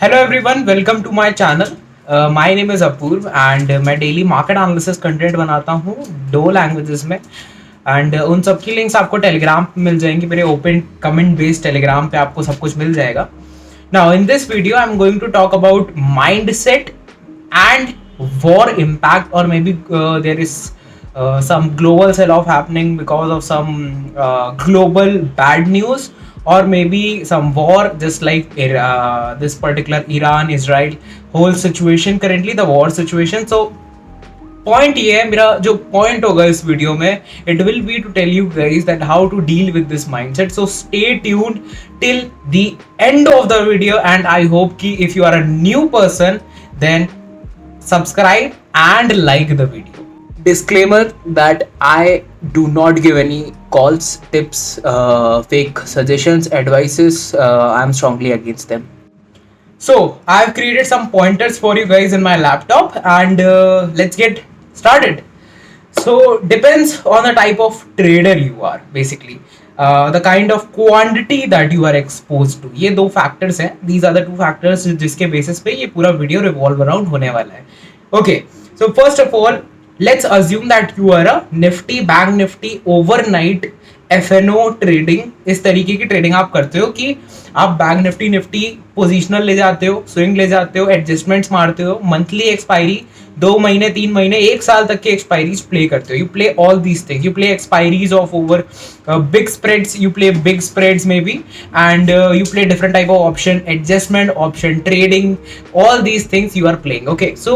Hello everyone, welcome to my channel. My name is Apurv and मैं daily market analysis content बनाता हूँ दो languages में and उन सब की लिंक्स आपको टेलीग्राम पे मिल जाएंगी. मेरे ओपन कमेंट बेस्ड टेलीग्राम पे आपको सब कुछ मिल जाएगा. Now in this video I am going to talk about mindset and war impact, or maybe there is some global sell-off happening because of some global bad news, or maybe some war, just like this particular Iran Israel whole situation, currently the war situation. So point ये है, मेरा जो point होगा इस video में, it will be to tell you guys that how to deal with this mindset. So stay tuned till the end of the video and I hope कि if you are a new person then subscribe and like the video. Disclaimer that I do not give any calls, tips, fake suggestions, advices. I'm strongly against them. So I've created some pointers for you guys in my laptop and let's get started. So depends on the type of trader you are, basically. The kind of quantity that you are exposed to. ये दो factors हैं. These are the two factors जिसके basis पे ये पूरा video revolve around होने वाला है. Okay, so first of all, let's assume that you are a Nifty, Bank Nifty, overnight FNO trading. इस तरीके की ट्रेडिंग आप करते हो कि आप बैंक निफ्टी पोजिशनल ले जाते हो, स्विंग ले जाते हो, एडजस्टमेंट्स मारते हो, मंथली एक्सपायरी, 2 महीने, 3 महीने, 1 साल तक के एक्सपायरीज प्ले करते हो. You play all these things. You play expiries of over big spreads, you play big spreads may be, and you play different type of option, adjustment option, trading, all these things you are playing. Okay, so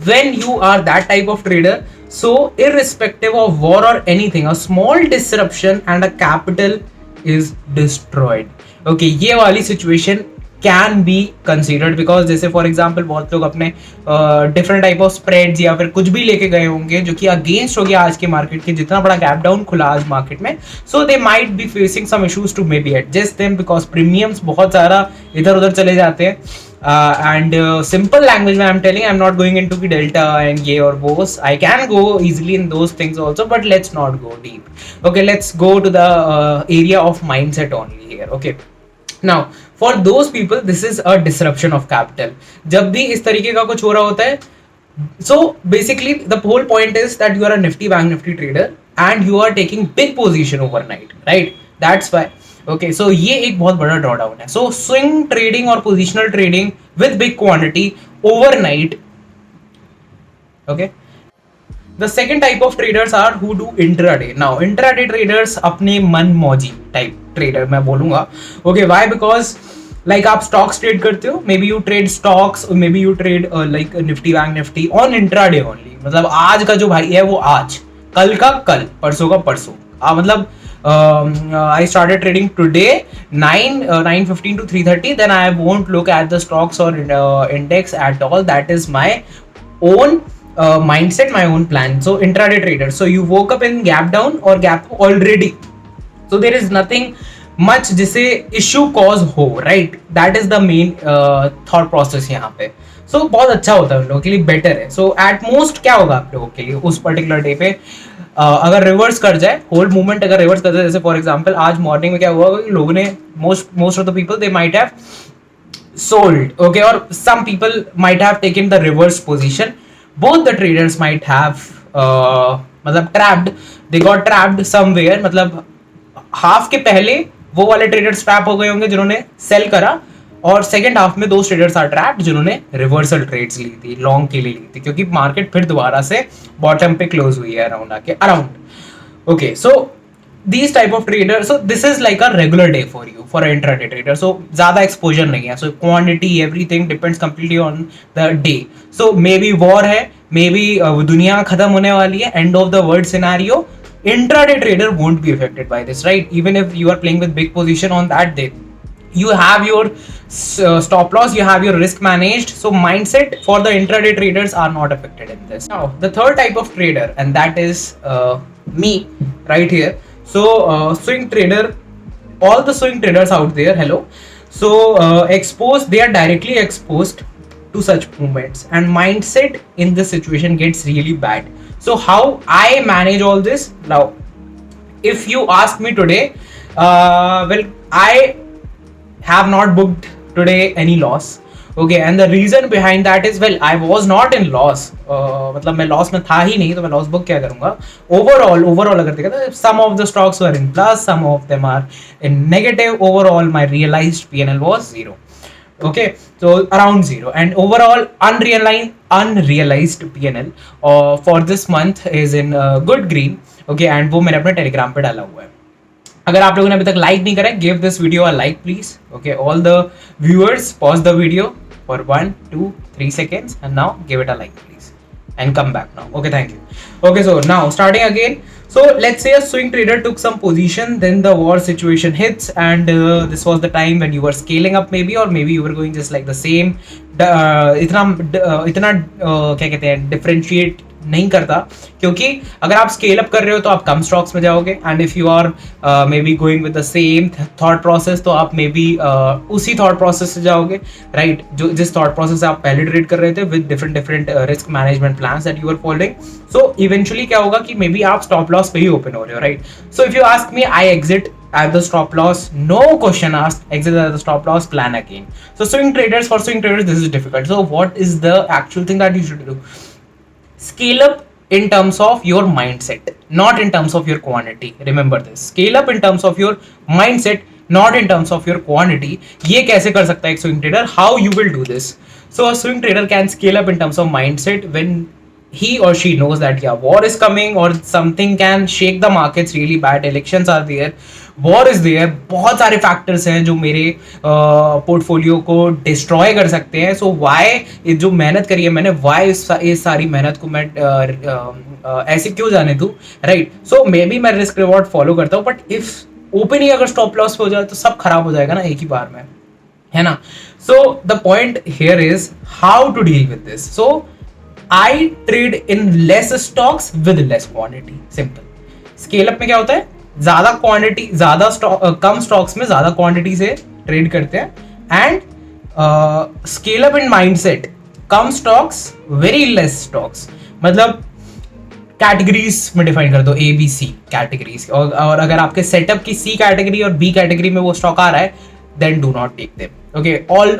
when you are that type of trader, so irrespective of war or anything, a small disruption and a capital is destroyed. Okay, ये वाली situation can be considered because जैसे for example बहुत लोग अपने different type of spreads या फिर कुछ भी लेके गए होंगे जो कि अगेंस्ट हो गया आज के मार्केट के, जितना बड़ा गैप डाउन खुला आज मार्केट में. So they might be facing some issues to may be adjust them because premiums बहुत सारा इधर उधर चले जाते हैं. And simple language में I'm telling, I'm not going into the delta and ये और वो. I can go easily in those things also, but let's not go deep. Okay, let's go to the area of mindset only here. Okay, now for those people this is a disruption of capital. जब भी इस तरीके का कुछ हो रहा होता है, so basically the whole point is that you are a Nifty, Bank Nifty trader and you are taking big position overnight, right? That's why. Okay, so ये एक बहुत बड़ा ड्रॉडाउन है. सो स्विंग ट्रेडिंग और positional trading with big quantity overnight. Okay, the second type of traders are who do intraday. Now intraday traders अपने मन मौजी type trader मैं बोलूंगा. Okay, why? बिकॉज लाइक आप स्टॉक्स ट्रेड करते हो, may be you trade stocks, may be you trade like Nifty, bank Nifty on intraday only. मतलब आज का जो भाई है वो आज, कल का कल, परसों का परसों. मतलब I started trading today 9:15 to 3:30. Then I won't look at the stocks or index at all. That is my own mindset, my own plan. So intraday trader. So you woke up in gap down or gap already. So there is nothing much जिसे issue cause हो, right? That is the main thought process यहाँ पे. So बहुत अच्छा होता है उन लोगों के लिए, बेटर है. So at most क्या होगा आप लोगों के लिए उस पर्टिकुलर डे पे, अगर रिवर्स कर जाए होल मूवमेंट, अगर रिवर्स कर जाए, जैसे फॉर एग्जांपल आज मॉर्निंग में क्या हुआ कि लोगों ने most of the people they might have sold. Okay, और some people might have taken the reverse position. Both the traders might have मतलब trapped, they got trapped somewhere. मतलब हाफ के पहले वो वाले ट्रेडर्स ट्रैप हो गए होंगे जिन्होंने सेल करा, और सेकंड हाफ में दो ट्रेडर्स आर ट्रैप्ड जिन्होंने रिवर्सल ट्रेड्स ली थी, लॉन्ग के लिए ली थी, क्योंकि मार्केट फिर दोबारा से बॉटम पे क्लोज हुई है अराउंड आके around. Okay, so these type of traders, so this is like a regular day for you for an intraday trader. So ज़्यादा exposure नहीं है, so quantity everything depends completely on the day. So maybe war है, maybe दुनिया खत्म होने वाली है, end of the world scenario. Intraday trader won't be affected by this, right? Even if you are playing with big position on that day, you have your stop loss, you have your risk managed. So mindset for the intraday traders are not affected in this. Now the third type of trader, and that is me right here. So swing trader, all the swing traders out there, hello. So exposed, they are directly exposed to such movements, and mindset in this situation gets really bad. So how I manage all this? Now if you ask me today, well, I have not booked today any loss. Okay, and the reason behind that is, well, I was not in loss. मतलब मैं loss में था ही नहीं, तो मैं loss book क्या करूंगा. Overall अगर देखा तो some of the stocks were in plus, some of them are in negative. Overall my realized PNL was zero. Okay, so around zero, and overall unrealized PNL for this month is in good green. Okay, and वो मैंने अपने Telegram पे डाला हुआ है. अगर आप लोगों ने अभी तक लाइक नहीं करा है, give this video a like please. Okay, all the viewers pause the video for 1-2-3 seconds and now give it a like please and come back now. Okay, thank you. Okay, so now starting again. So let's say a swing trader took some position, then the war situation hits, and this was the time when you were scaling up maybe, or maybe you were going just like the same. इतना क्या कहते हैं, differentiate नहीं करता, क्योंकि अगर आप scale up कर रहे हो तो आप कम स्टॉक्स में जाओगे, and if you are maybe going with the same thought process तो आप मे बी उसी थॉट प्रोसेस से जाओगे, राइट, जो जिस थॉट प्रोसेस से आप पहले ट्रेड कर रहे थे, with different risk management plans that you are following. So eventually क्या होगा कि मे बी आप स्टॉप लॉस पे ही ओपन हो रहे हो, right. So if you ask me, I exit at the stop loss, no question asked, exit at the stop loss, plan again. So for swing traders this is difficult. So what is the actual thing that you should do? Scale up in terms of your mindset, not in terms of your quantity. Remember this, scale up in terms of your mindset, not in terms of your quantity. ये कैसे कर सकता है एक swing trader? How you will do this? So a swing trader can scale up in terms of mindset when he or she knows that yeah, war is coming or something can shake the markets really bad. Elections are there, war is there, बहुत सारे factors हैं जो मेरे portfolio को destroy कर सकते हैं. सो Y जो मेहनत करी है मैंने, वाई इस सारी मेहनत को मैं ऐसे क्यों जाने दूं, राइट. सो मे बी मैं रिस्क रिवॉर्ड फॉलो करता हूँ, बट इफ ओपन ही अगर स्टॉप लॉस पे हो जाए तो सब खराब हो जाएगा ना एक ही बार में, है ना. So the point here is how to deal with this. So I trade in less stocks with less quantity. Simple. Scale up में क्या होता है, ज्यादा क्वांटिटी, ज्यादा कम स्टॉक्स में ज्यादा क्वांटिटी से ट्रेड करते हैं. And scale up in mindset, come stocks very less stocks, मतलब कैटेगरीज में डिफाइन कर दो, ए बी सी कैटेगरीज. और अगर आपके सेटअप की सी कैटेगरी और बी कैटेगरी में वो स्टॉक आ रहा है, then do not take them. Okay,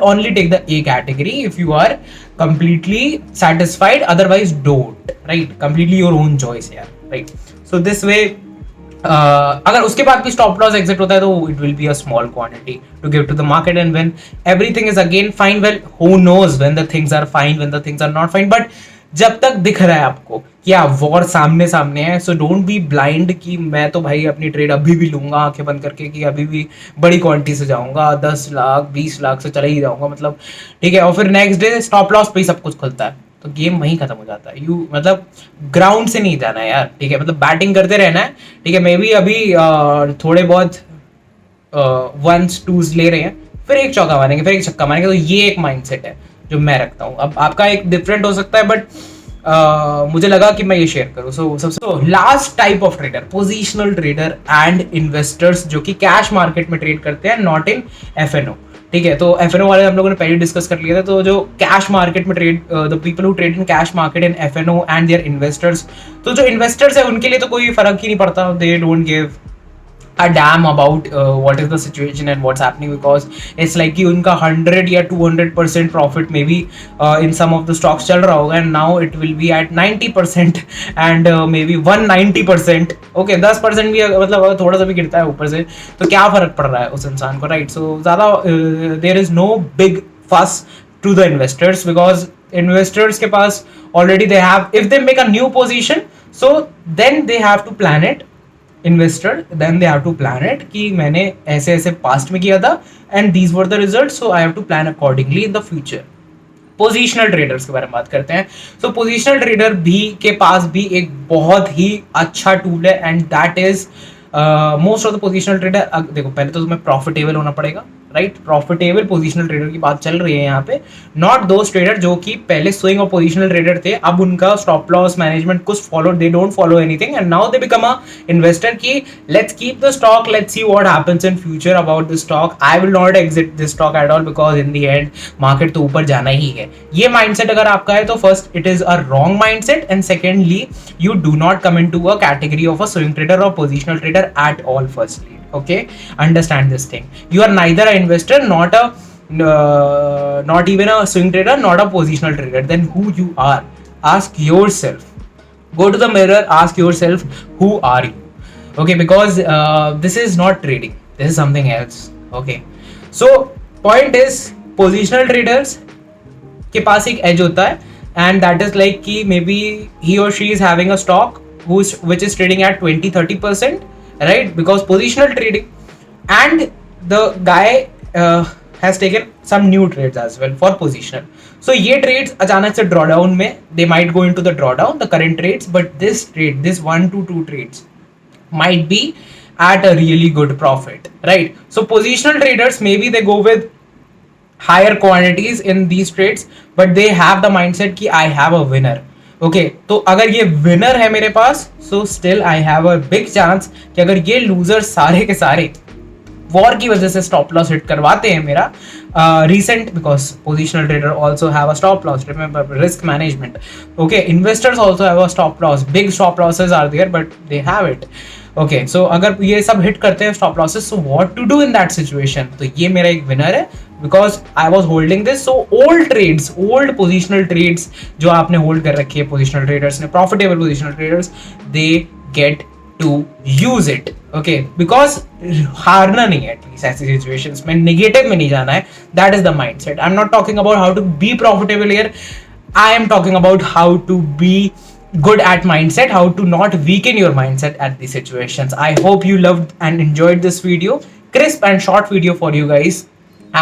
only take the A category if you are completely satisfied, otherwise don't, right. Completely your own choice here, right. So this way अगर उसके बाद भी stop loss exit होता है तो it will be a small quantity to give to the market, and when everything is again fine, well who knows when the things are fine, when the things are not fine. But जब तक दिख रहा है आपको कि war सामने सामने है, सो डोंट बी ब्लाइंड कि मैं तो भाई अपनी ट्रेड अभी भी लूंगा आंखें बंद करके, कि अभी भी बड़ी क्वांटिटी से जाऊंगा, 10 लाख 20 लाख से चले ही जाऊंगा, मतलब ठीक है. और फिर नेक्स्ट डे स्टॉप लॉस पे ही सब कुछ खुलता है, तो गेम वहीं खत्म हो जाता है. यू मतलब ग्राउंड से नहीं जाना है यार, ठीक है, मतलब बैटिंग करते रहना है, ठीक है. मे बी अभी थोड़े बहुत वंस टूज ले रहे हैं, फिर एक चौका मारेंगे, फिर एक छक्का मारेंगे, तो ये एक माइंडसेट है जो मैं रखता हूँ. अब आपका एक डिफरेंट हो सकता है, बट मुझे लगा कि मैं ये शेयर करूँ. सो सबसे last type of trader, positional trader and investors जो कि कैश मार्केट में ट्रेड करते हैं, नॉट इन एफएनओ, ठीक है. तो एफएनओ वाले हम लोगों ने पहले डिस्कस कर लिया था. तो जो कैश मार्केट में trade, the people who trade in cash market in FNO and their investors, तो जो इन्वेस्टर्स है उनके लिए तो कोई फर्क ही नहीं पड़ता. They don't give a damn about what is the situation and what's happening, because it's like कि उनका 100 या 200% प्रॉफिट में भी in some of the stocks चल रहा होगा, and now it will be at 90% and maybe 190%. Okay, 10% भी मतलब अगर थोड़ा सा भी गिरता है ऊपर से तो क्या फर्क पड़ रहा है उस इंसान को, राइट. सो ज़्यादा there is no big fuss to the investors, because investors के पास already they have, if they make a new position, so then they have to plan it. Investor then they have to plan it कि मैंने ऐसे ऐसे past में किया था and these were the results, so I have to plan accordingly in the future. Positional traders के बारे में बात करते हैं. सो पोजिशनल ट्रेडर भी के पास भी एक बहुत ही अच्छा टूल है, and that is most of the positional trader. देखो, पहले तो तुम्हें प्रॉफिटेबल होना पड़ेगा, राइट. प्रॉफिटेबल पोजिशनल ट्रेडर की बात चल रही है यहाँ पे, नॉट दोस ट्रेडर जो कि पहले स्विंग और पोजिशनल ट्रेडर थे, अब उनका स्टॉप लॉस मैनेजमेंट कुछ follow, they don't follow anything and now they become a investor की let's keep the stock, let's see what happens in future about the stock. I will not exit this stock at all, because in the end market तो ऊपर जाना ही है. ये mindset अगर आपका है तो first it is a wrong mindset, and secondly you do not come into a category of a swing trader और positional trader at all. Firstly, okay, understand this thing. You are neither an investor, not a not even a swing trader, not a positional trader, then who you are? Ask yourself. Go to the mirror, ask yourself, who are you? Okay, because this is not trading, this is something else. Okay, so point is, positional traders के पास एक edge होता है, and that is like कि maybe he or she is having a stock which is trading at 20-30%, right? Because positional trading, and the guy has taken some new trades as well for positional. So ये trades अचानक से drawdown में, they might go into the drawdown, the current trades, but this trade, this 1 to 2 trades might be at a really good profit, right? So positional traders, maybe they go with higher quantities in these trades, but they have the mindset कि I have a winner. Okay, तो अगर ये winner है मेरे पास, so still I have a big chance कि अगर ये losers सारे के सारे वॉर की वजह से स्टॉप लॉस हिट करवाते हैं मेरा recent, because positional trader also have a stop loss, remember, risk management. Okay, investors also have a stop loss, big stop losses are there, but they have it. Okay, so अगर ये सब hit करते हैं stop losses, so what to do in that situation? तो ये मेरा एक winner है, because I was holding this. So old trades, old positional trades जो आपने होल्ड कर रखी है positional traders ने, profitable positional traders, they get to use it. Okay, because हारना नहीं है एटलीस्ट ऐसी सिचुएशंस में, नेगेटिव में नहीं जाना है. That is the mindset. I am not talking about how to be profitable here, I am talking about how to be good at mindset, how to not weaken your mindset at these situations. I hope you loved and enjoyed this video, crisp and short video for you guys,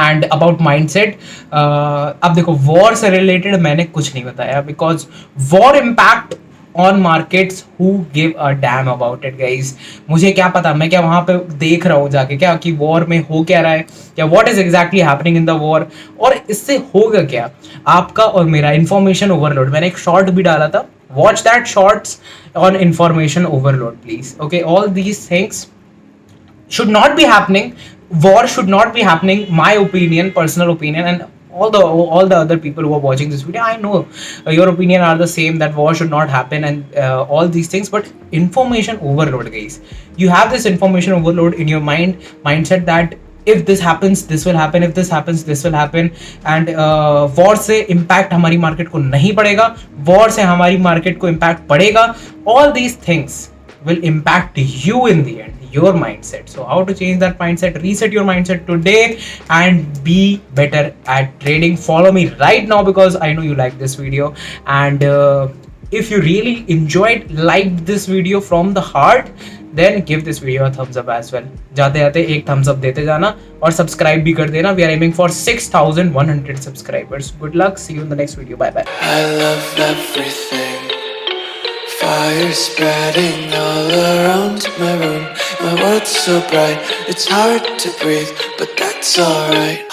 and about mindset. अब देखो, war से related मैंने कुछ नहीं बताया, because war impact on markets, who give a damn about it guys. मुझे क्या पता, मैं क्या वहां पे देख रहा हूँ जाके क्या कि वॉर में हो क्या रहा है, क्या what is exactly happening in the war, और इससे होगा क्या आपका और मेरा. इंफॉर्मेशन ओवरलोड, मैंने एक शॉर्ट भी डाला था, watch that shorts on information overload please. Okay, all these things should not be happening. War should not be happening, my opinion, personal opinion, and all the other people who are watching this video, I know your opinion are the same, that war should not happen, and all these things. But information overload guys, you have this information overload in your mindset that if this happens this will happen, if this happens this will happen, and war से impact हमारी market को नहीं पड़ेगा, war से हमारी market को impact पड़ेगा. All these things will impact you in the end, your mindset. So how to change that mindset? Reset your mindset today and be better at trading. Follow me right now because I know you like this video, and if you really enjoyed, liked this video from the heart, then give this video a thumbs up as well. जाते जाते एक thumbs up देते जाना और subscribe भी कर देना. We are aiming for 6,100 subscribers. Good luck. See you in the next video. Bye bye. I love everything. Fire spreading all around my room. My world's so bright, it's hard to breathe, but that's alright.